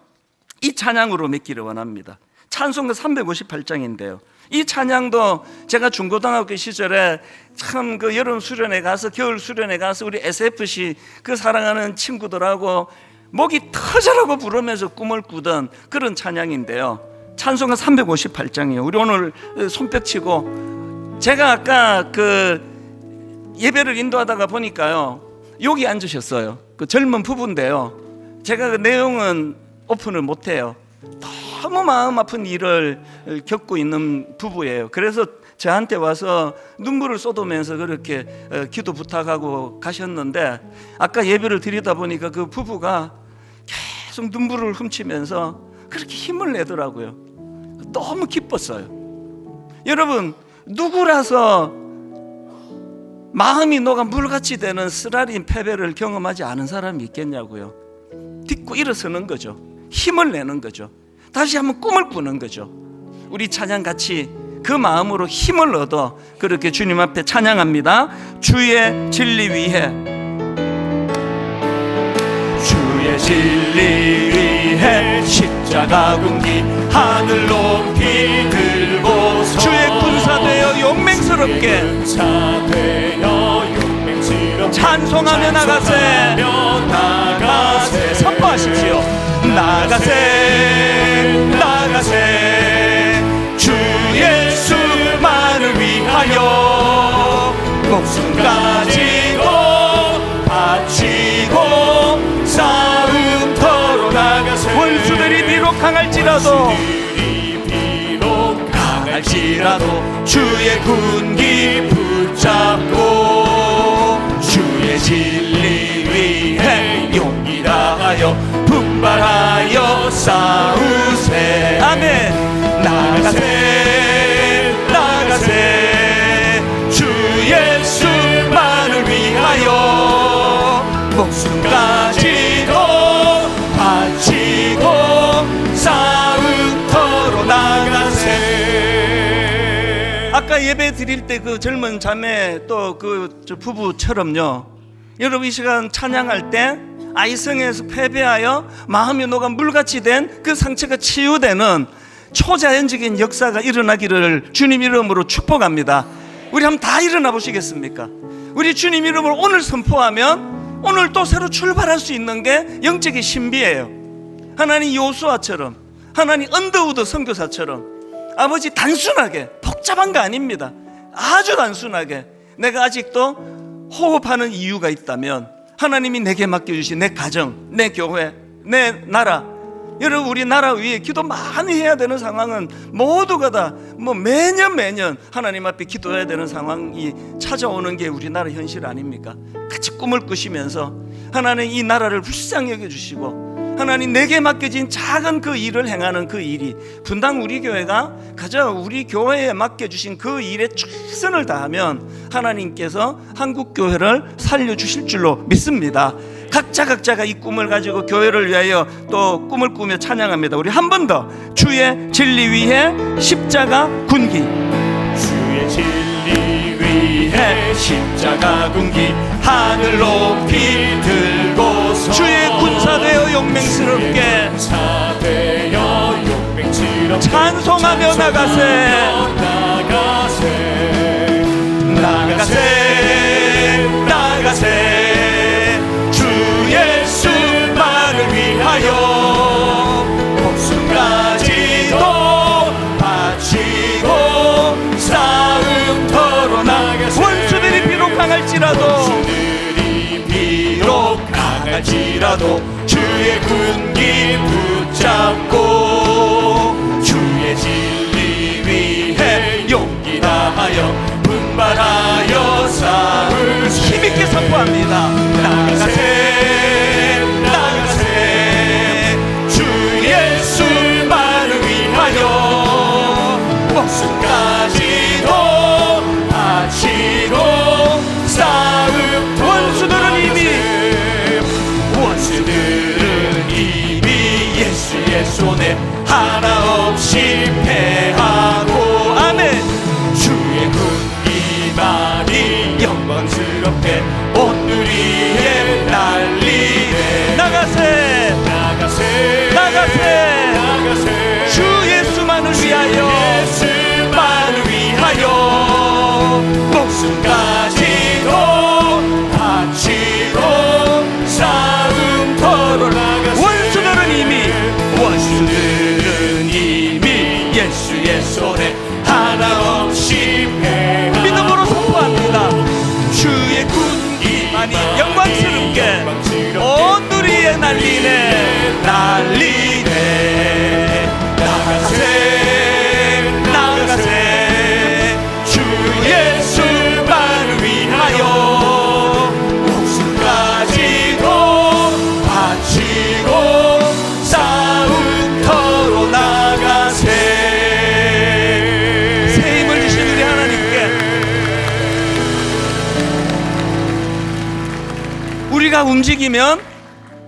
이 찬양으로 맺기를 원합니다. 찬송가 358장인데요, 이 찬양도 제가 중고등학교 시절에 참 그 여름 수련회 가서, 겨울 수련회 가서 우리 SFC 그 사랑하는 친구들하고 목이 터져라고 부르면서 꿈을 꾸던 그런 찬양인데요, 찬송가 358장이에요. 우리 오늘 손뼉치고, 제가 아까 그 예배를 인도하다가 보니까요, 여기 앉으셨어요. 그 젊은 부부인데요, 제가 그 내용은 오픈을 못해요. 너무 마음 아픈 일을 겪고 있는 부부예요. 그래서 저한테 와서 눈물을 쏟으면서 그렇게 기도 부탁하고 가셨는데, 아까 예배를 드리다 보니까 그 부부가 계속 눈물을 훔치면서 그렇게 힘을 내더라고요. 너무 기뻤어요. 여러분, 누구라서 마음이 녹아 물같이 되는 쓰라린 패배를 경험하지 않은 사람이 있겠냐고요. 딛고 일어서는 거죠. 힘을 내는 거죠. 다시 한번 꿈을 꾸는 거죠. 우리 찬양 같이 그 마음으로 힘을 얻어 그렇게 주님 앞에 찬양합니다. 주의 진리 위해, 주의 진리 위해 십자가 군기 하늘 높이 들고서, 주의 군사 되어 용맹스럽게 찬송하며 나가세, 선포하십시오. 나가세, 나가세, 주 예수만을 위하여 목숨 가지고 바치고 싸움터로 나가세. 원수들이 비록 강할지라도 주의 군기 붙잡고 주의 진리 위해 용기 다하여 분발하여 싸우세. 아멘. 나가세, 나가세, 주 예수만을 위하여 목숨까지도 바치고 싸움터로 나가세. 아까 드릴 때 그 젊은 자매 또 그 부부처럼요, 여러분 이 시간 찬양할 때 아이성에서 패배하여 마음이 녹아 물같이 된 그 상처가 치유되는 초자연적인 역사가 일어나기를 주님 이름으로 축복합니다. 우리 한번 다 일어나 보시겠습니까? 우리 주님 이름으로 오늘 선포하면 오늘 또 새로 출발할 수 있는 게 영적인 신비예요. 하나님 요수아처럼, 하나님 언더우드 선교사처럼 아버지 단순하게, 복잡한 거 아닙니다. 아주 단순하게 내가 아직도 호흡하는 이유가 있다면 하나님이 내게 맡겨주신 내 가정, 내 교회, 내 나라, 여러분 우리 나라 위에 기도 많이 해야 되는 상황은 모두가 다 매년 하나님 앞에 기도해야 되는 상황이 찾아오는 게 우리나라 현실 아닙니까? 같이 꿈을 꾸시면서 하나님 이 나라를 불쌍히 여겨주시고 하나님 내게 맡겨진 작은 그 일을 행하는 그 일이 분당 우리 교회가 가장 우리 교회에 맡겨주신 그 일에 최선을 다하면 하나님께서 한국 교회를 살려주실 줄로 믿습니다. 각자가 이 꿈을 가지고 교회를 위하여 또 꿈을 꾸며 찬양합니다. 우리 한 번 더 주의 진리 위해 십자가 군기, 주의 진리 위해 십자가 군기 하늘 높이 들고서 주의 군사되어 용맹스럽게 군사되어 용맹스럽게 찬송하며 나가세 주 예수만을 위하여 목숨까지도 바치고 싸움터로 나가세. 원수들이 비록 강할지라도 주의 군기 붙잡고 주의 진리 위해 용기 다하여 분발하여 싸울 힘있게 선포합니다. 나가세 주 예수만을 위하여 목숨까지도 바치고 싸움. 원수들은 이미 예수의 손에 하나 없이 패하고 아멘. 주의 군기만이 영광스럽게 온 누리에 날리네. 나가세 주 예수만을 위하여 목숨까지도 바치고 싸움터로 나가세. 원수들은 이미 예수의 손에 하나 없이 패하고 믿음으로 선포합니다. 주의 군기만이 영광스럽게 온 누리에 날리네. 나가세 주 예수만을 위하여 목숨까지도 바치고 싸움터로 나가세. 새 힘을 주신 우리 하나님께 우리가 움직이면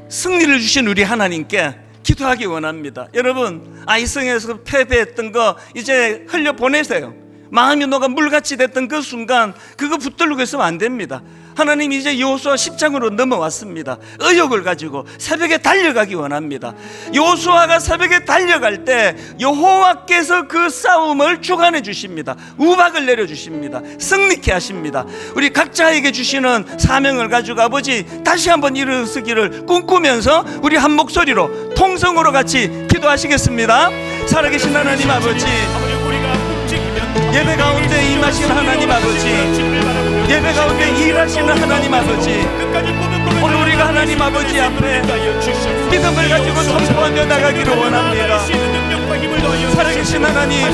승리를 주신 우리 하나님께 기도하기 원합니다. 여러분 아이성에서 패배했던 거 이제 흘려보내세요. 마음이 녹아 물같이 됐던 그 순간 그거 붙들고 있으면 안 됩니다. 하나님 이제 여호수아 10장으로 넘어왔습니다. 의욕을 가지고 새벽에 달려가기 원합니다. 여호수아가 새벽에 달려갈 때 여호와께서 그 싸움을 주관해 주십니다. 우박을 내려주십니다. 승리케 하십니다. 우리 각자에게 주시는 사명을 가지고 아버지 다시 한번 일어서기를 꿈꾸면서 우리 한 목소리로 통성으로 같이 기도하시겠습니다. 살아계신 하나님 아버지, 예배 가운데 임하신 하나님 아버지, 예배 가운데 일하시는 하나님 아버지, 오늘 우리가 하나님 아버지 앞에 믿음을 가지고 선포하며 나가기를 원합니다. 살아계신 하나님,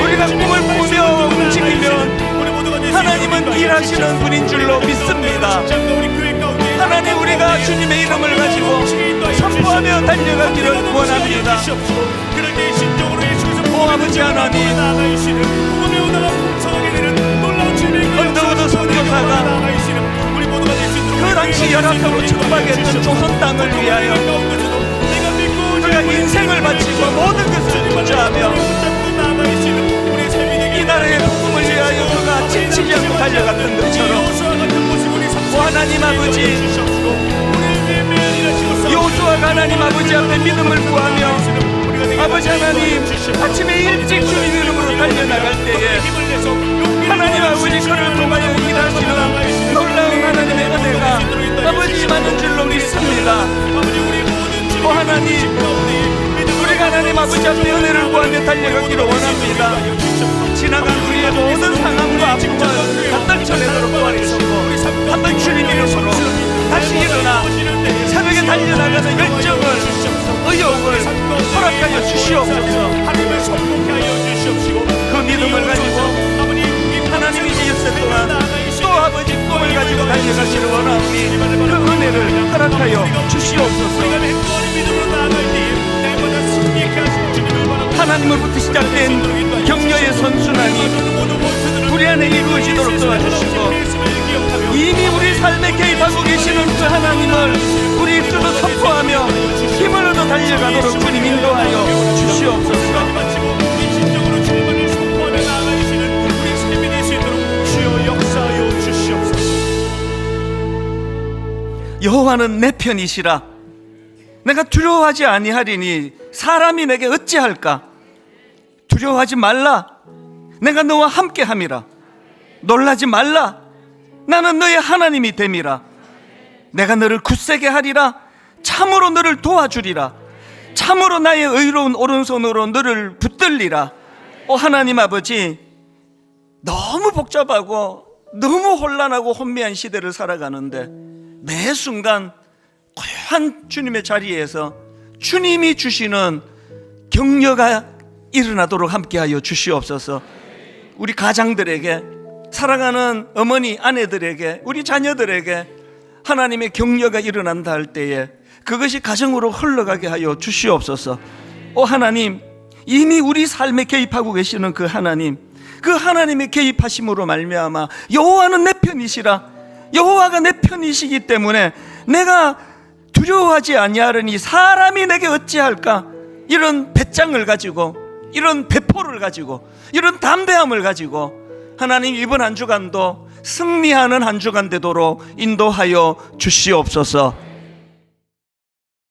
우리가 꿈을 꾸며 움직이면 하나님은 일하시는 분인 줄로 믿습니다. 하나님 우리가 주님의 이름을 가지고 선포하며 달려가기를 원합니다. 오 아버지 하나님, 언더우드 선교사가 그 당시 열악하고 척박했던 조선 땅을 위하여 그가 인생을 바치고 모든 것을 투자하며 이 나라의 아버지, 여호수아가 하나님 아버지 앞에 믿음을 구하며 아버지 하나님 아침에 일찍 주님 이름으로 달려나갈 때에 하나님 아버지 그를 통하여 일하시는 놀라운 하나님의 은혜가 아버지 많은 줄로 믿습니다. 오 하나님, 우리가 하나님 아버지 앞에 은혜를 구하며 달려가기를 원합니다. 지나간 우리의 모든 상황과 아픔을 다 떨쳐내도록 도와주시고 한번 주님 이름으로 다시 일어나 새벽에 달려나가는 열정을, 의욕을 허락하여 주시옵소서. 그 믿음을 가지고 하나님 이제 역사 동안 또 아버지 꿈을 가지고 달려가기를 원하오니 그 은혜를 허락하여 주시옵소서. 하나님으로부터 시작된 격려의 선순환이 우리 안에 이루어지도록 도와주시고 이미 우리 삶에 개입하고 계시는 그 하나님을 우리 입술로 선포하며 힘을 얻어 달려가도록 주님 인도하여 주시옵소서. 여호와는 내 편이시라. 내가 두려워하지 아니하리니 사람이 내게 어찌할까? 두려워하지 말라. 내가 너와 함께함이라. 놀라지 말라. 나는 너의 하나님이 됨이라. 내가 너를 굳세게 하리라. 참으로 너를 도와주리라. 참으로 나의 의로운 오른손으로 너를 붙들리라. 오 하나님 아버지, 너무 복잡하고 너무 혼란하고 혼미한 시대를 살아가는데 매 순간 고요한 주님의 자리에서 주님이 주시는 격려가 일어나도록 함께하여 주시옵소서. 우리 가장들에게, 사랑하는 어머니 아내들에게, 우리 자녀들에게 하나님의 격려가 일어난다 할 때에 그것이 가정으로 흘러가게 하여 주시옵소서. 오 하나님, 이미 우리 삶에 개입하고 계시는 그 하나님, 그 하나님의 개입하심으로 말미암아 여호와는 내 편이시라. 여호와가 내 편이시기 때문에 내가 두려워하지 아니하려니 사람이 내게 어찌할까? 이런 배짱을 가지고, 이런 배포를 가지고, 이런 담대함을 가지고 하나님 이번 한 주간도 승리하는 한 주간 되도록 인도하여 주시옵소서.